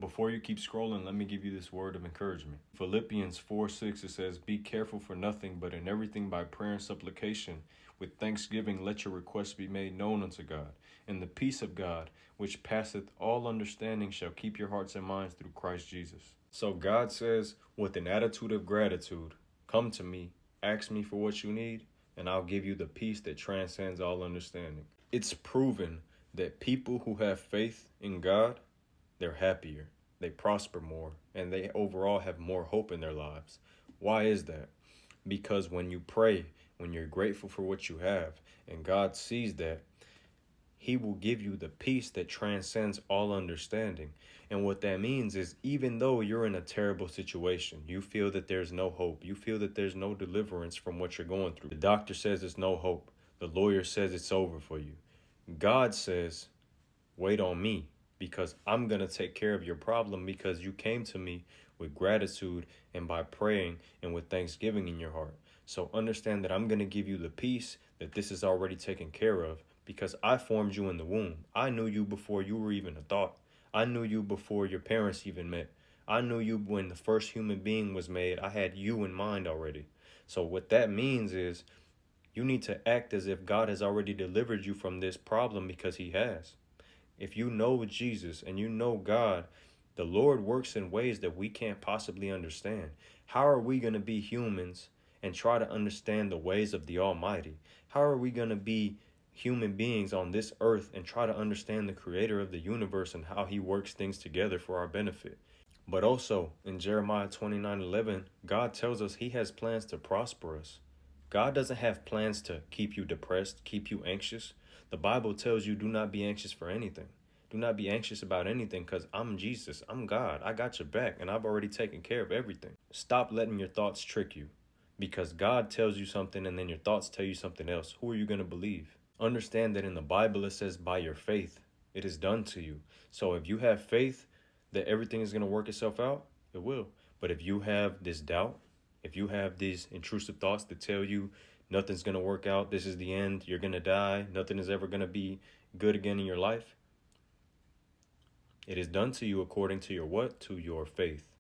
Before you keep scrolling, let me give you this word of encouragement. Philippians 4:6, it says, "Be careful for nothing, but in everything by prayer and supplication, with thanksgiving let your requests be made known unto God. And the peace of God, which passeth all understanding, shall keep your hearts and minds through Christ Jesus." So God says, with an attitude of gratitude, come to me, ask me for what you need, and I'll give you the peace that transcends all understanding. It's proven that people who have faith in God, they're happier, they prosper more, and they overall have more hope in their lives. Why is that? Because when you pray, when you're grateful for what you have, and God sees that, He will give you the peace that transcends all understanding. And what that means is, even though you're in a terrible situation, you feel that there's no hope, you feel that there's no deliverance from what you're going through. The doctor says there's no hope. The lawyer says it's over for you. God says, wait on me, because I'm going to take care of your problem, because you came to me with gratitude and by praying and with thanksgiving in your heart. So understand that I'm going to give you the peace that this is already taken care of, because I formed you in the womb. I knew you before you were even a thought. I knew you before your parents even met. I knew you when the first human being was made. I had you in mind already. So what that means is you need to act as if God has already delivered you from this problem, because He has. If you know Jesus and you know God, the Lord works in ways that we can't possibly understand. How are we going to be humans and try to understand the ways of the Almighty? How are we going to be human beings on this earth and try to understand the creator of the universe and how He works things together for our benefit? But also in Jeremiah 29:11, God tells us He has plans to prosper us. God doesn't have plans to keep you depressed, keep you anxious. The Bible tells you, do not be anxious for anything. Do not be anxious about anything, because I'm Jesus. I'm God. I got your back, and I've already taken care of everything. Stop letting your thoughts trick you, because God tells you something and then your thoughts tell you something else. Who are you going to believe? Understand that in the Bible it says, by your faith, it is done to you. So if you have faith that everything is going to work itself out, it will. But if you have this doubt, if you have these intrusive thoughts that tell you nothing's going to work out, this is the end, you're going to die, nothing is ever going to be good again in your life, it is done to you according to your what? To your faith.